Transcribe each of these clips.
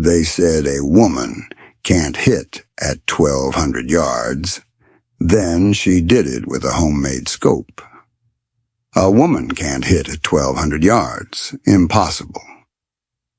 They said a woman can't hit at 1,200 yards. Then she did it with a homemade scope. A woman can't hit at 1,200 yards. Impossible.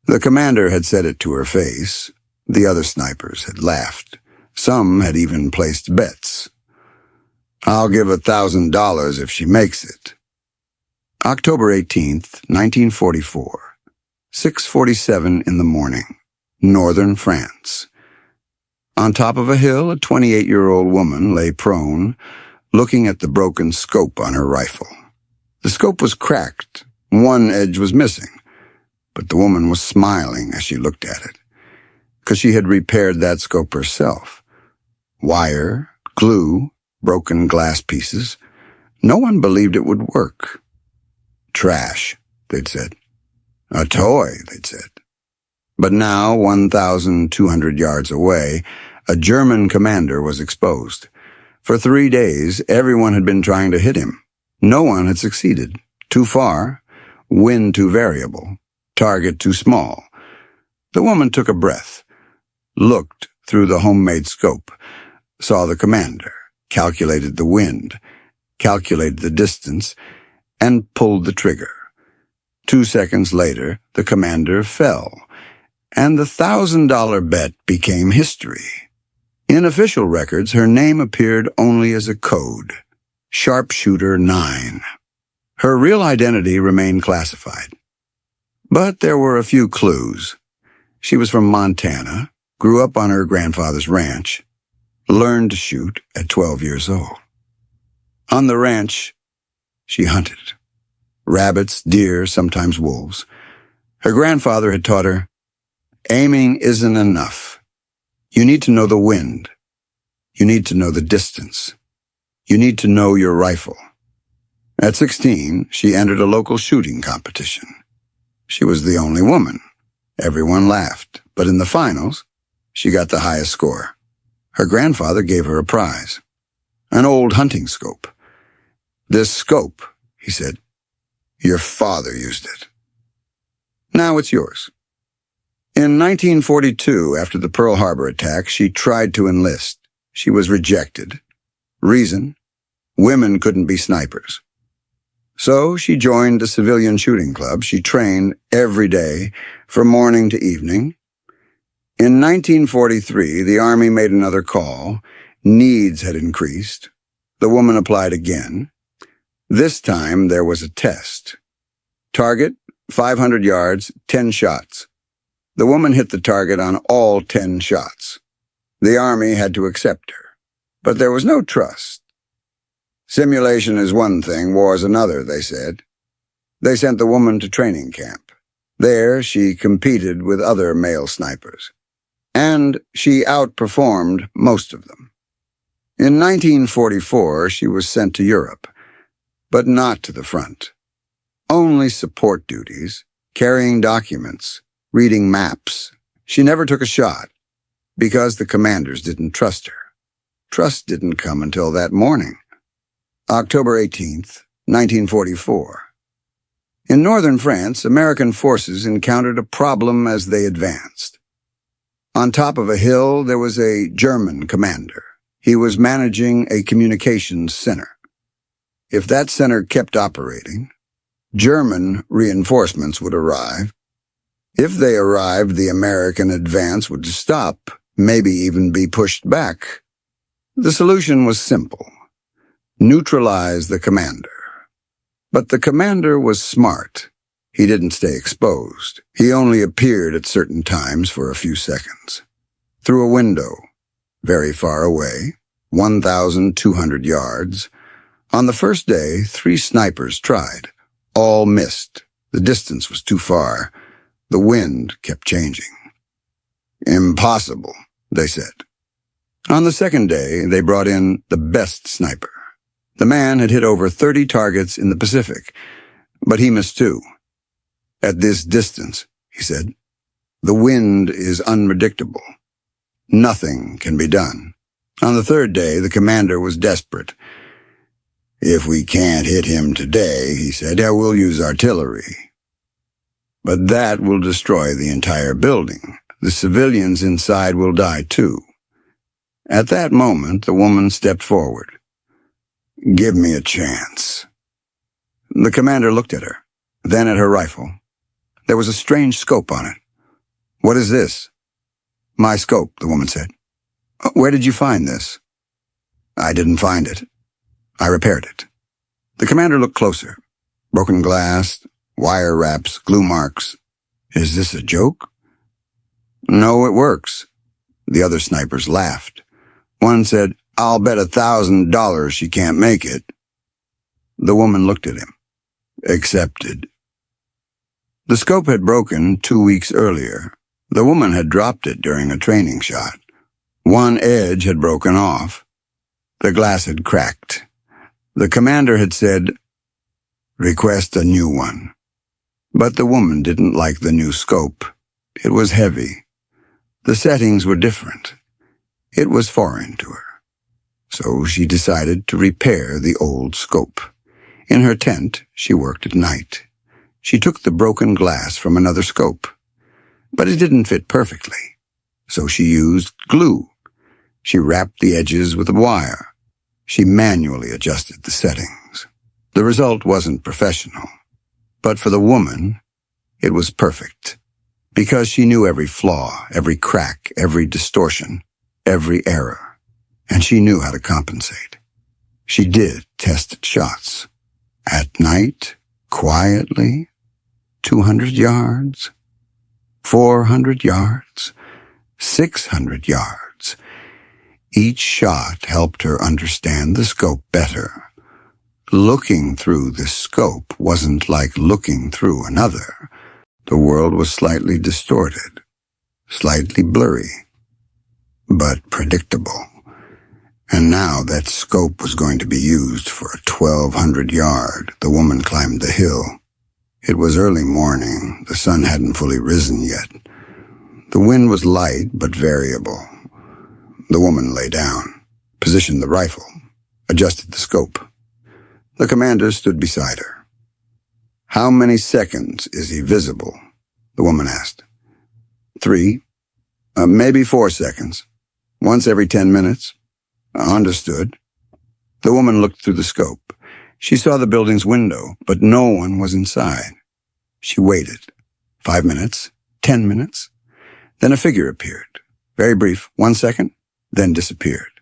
The commander had said it to her face. The other snipers had laughed. Some had even placed bets. "I'll give $1,000 if she makes it." October 18th, 1944, 6:47 in the morning, northern France. On top of a hill, a 28-year-old woman lay prone, looking at the broken scope on her rifle. The scope was cracked. One edge was missing, but the woman was smiling as she looked at it, because she had repaired that scope herself. Wire, glue, broken glass pieces. No one believed it would work. "Trash," they'd said. "A toy," they'd said. But now, 1,200 yards away, a German commander was exposed. For 3 days, everyone had been trying to hit him. No one had succeeded. Too far, wind too variable, target too small. The woman took a breath, looked through the homemade scope, saw the commander, calculated the wind, calculated the distance, and pulled the trigger. 2 seconds later, the commander fell, and the $1,000 bet became history. In official records, her name appeared only as a code, Sharpshooter 9. Her real identity remained classified. But there were a few clues. She was from Montana, grew up on her grandfather's ranch, learned to shoot at 12 years old. On the ranch, she hunted. Rabbits, deer, sometimes wolves. Her grandfather had taught her, aiming isn't enough. You need to know the wind. You need to know the distance. You need to know your rifle. At 16, she entered a local shooting competition. She was the only woman. Everyone laughed, but in the finals, she got the highest score. Her grandfather gave her a prize, an old hunting scope. "This scope," he said, "your father used it. Now it's yours." In 1942, after the Pearl Harbor attack, she tried to enlist. She was rejected. Reason? Women couldn't be snipers. So she joined a civilian shooting club. She trained every day, from morning to evening. In 1943, the Army made another call. Needs had increased. The woman applied again. This time, there was a test. Target, 500 yards, 10 shots. The woman hit the target on all 10 shots. The Army had to accept her. But there was no trust. Simulation is one thing, war is another, they said. They sent the woman to training camp. There, she competed with other male snipers. And she outperformed most of them. In 1944, she was sent to Europe, but not to the front. Only support duties, carrying documents, reading maps. She never took a shot, because the commanders didn't trust her. Trust didn't come until that morning. October 18th, 1944. In northern France, American forces encountered a problem as they advanced. On top of a hill, there was a German commander. He was managing a communications center. If that center kept operating, German reinforcements would arrive. If they arrived, the American advance would stop, maybe even be pushed back. The solution was simple. Neutralize the commander. But the commander was smart. He didn't stay exposed. He only appeared at certain times for a few seconds. Through a window, very far away, 1,200 yards. On the first day, 3 snipers tried. All missed. The distance was too far. The wind kept changing. "Impossible," they said. On the second day, they brought in the best sniper. The man had hit over 30 targets in the Pacific, but he missed 2. "At this distance," he said, "the wind is unpredictable. Nothing can be done." On the third day, the commander was desperate. "If we can't hit him today," he said, "we'll use artillery. But that will destroy the entire building. The civilians inside will die too. At that moment, the woman stepped forward. "Give me a chance." The commander looked at her, then at her rifle. There was a strange scope on it. "What is this?" "My scope," the woman said. "Where did you find this?" "I didn't find it. I repaired it." The commander looked closer. Broken glass, wire wraps, glue marks. "Is this a joke?" "No, it works." The other snipers laughed. One said, "I'll bet $1,000 she can't make it." The woman looked at him. "Accepted." The scope had broken 2 weeks earlier. The woman had dropped it during a training shot. One edge had broken off. The glass had cracked. The commander had said, "Request a new one." But the woman didn't like the new scope. It was heavy. The settings were different. It was foreign to her. So she decided to repair the old scope. In her tent, she worked at night. She took the broken glass from another scope. But it didn't fit perfectly. So she used glue. She wrapped the edges with a wire. She manually adjusted the settings. The result wasn't professional. But for the woman, it was perfect. Because she knew every flaw, every crack, every distortion, every error. And she knew how to compensate. She did tested shots. At night, quietly, 200 yards, 400 yards, 600 yards. Each shot helped her understand the scope better. Looking through this scope wasn't like looking through another. The world was slightly distorted, slightly blurry, but predictable. And now that scope was going to be used for a 1,200 yard. The woman climbed the hill. It was early morning. The sun hadn't fully risen yet. The wind was light but variable. The woman lay down, positioned the rifle, adjusted the scope. The commander stood beside her. "How many seconds is he visible?" the woman asked. 3, maybe 4 seconds. Once every 10 minutes. Understood. The woman looked through the scope. She saw the building's window, but no one was inside. She waited. 5 minutes, 10 minutes. Then a figure appeared. Very brief, 1 second, then disappeared.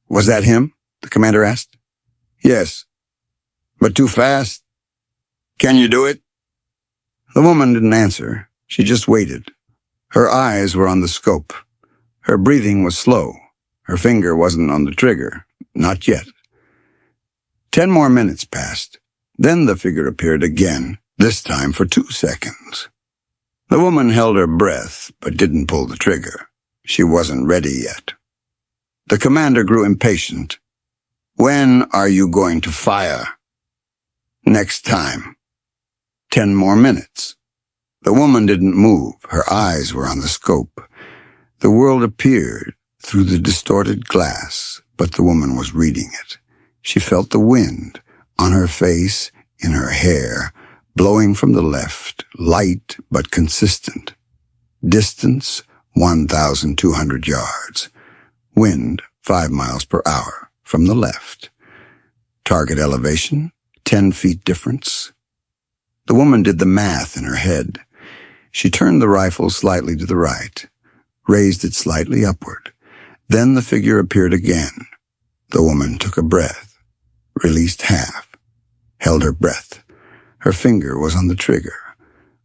"Was that him?" the commander asked. "Yes, but too fast. Can you do it?" The woman didn't answer. She just waited. Her eyes were on the scope. Her breathing was slow. Her finger wasn't on the trigger. Not yet. 10 more minutes passed. Then the figure appeared again, this time for 2 seconds. The woman held her breath, but didn't pull the trigger. She wasn't ready yet. The commander grew impatient. "When are you going to fire?" "Next time." 10 more minutes. The woman didn't move. Her eyes were on the scope. The world appeared through the distorted glass, but the woman was reading it. She felt the wind on her face, in her hair, blowing from the left, light but consistent. Distance, 1,200 yards. Wind, 5 miles per hour, from the left. Target elevation, 10 feet difference. The woman did the math in her head. She turned the rifle slightly to the right, raised it slightly upward. Then the figure appeared again. The woman took a breath, released half, held her breath. Her finger was on the trigger.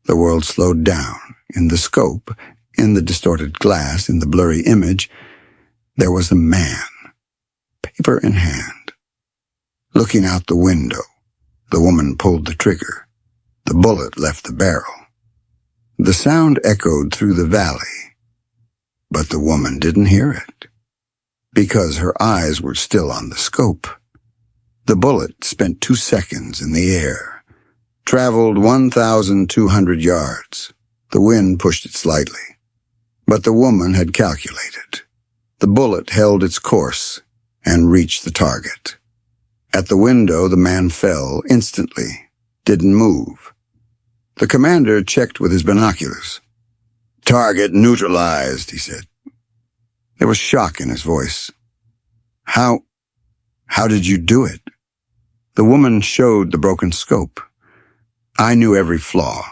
The world slowed down. In the scope, in the distorted glass, in the blurry image, there was a man, paper in hand. Looking out the window, the woman pulled the trigger. The bullet left the barrel. The sound echoed through the valley, but the woman didn't hear it, because her eyes were still on the scope. The bullet spent 2 seconds in the air, traveled 1,200 yards. The wind pushed it slightly, but the woman had calculated. The bullet held its course and reached the target. At the window, the man fell instantly, didn't move. The commander checked with his binoculars. Target neutralized, he said. There was shock in his voice. How did you do it? The woman showed the broken scope. I knew every flaw.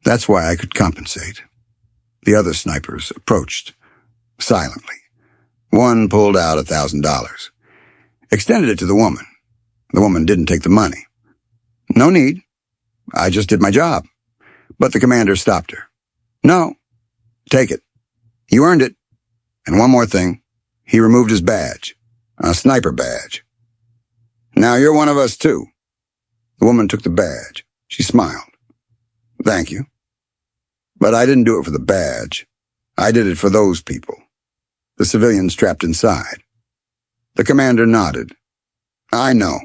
That's why I could compensate. The other snipers approached, silently. One pulled out $1,000. Extended it to the woman. The woman didn't take the money. No need. I just did my job. But the commander stopped her. No. Take it. You earned it. And one more thing. He removed his badge. A sniper badge. Now you're one of us too. The woman took the badge. She smiled. Thank you. But I didn't do it for the badge. I did it for those people. The civilians trapped inside. The commander nodded. I know.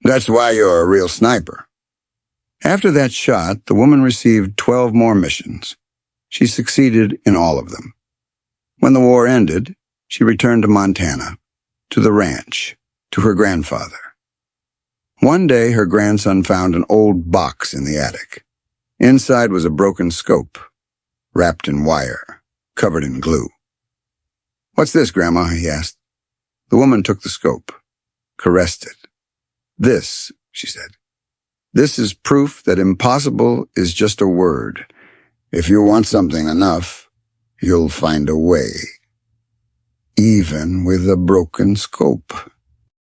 That's why you're a real sniper. After that shot, the woman received 12 more missions. She succeeded in all of them. When the war ended, she returned to Montana, to the ranch, to her grandfather. One day, her grandson found an old box in the attic. Inside was a broken scope, wrapped in wire, covered in glue. What's this, Grandma? He asked. The woman took the scope, caressed it. This, she said, this is proof that impossible is just a word. If you want something enough, you'll find a way. Even with a broken scope.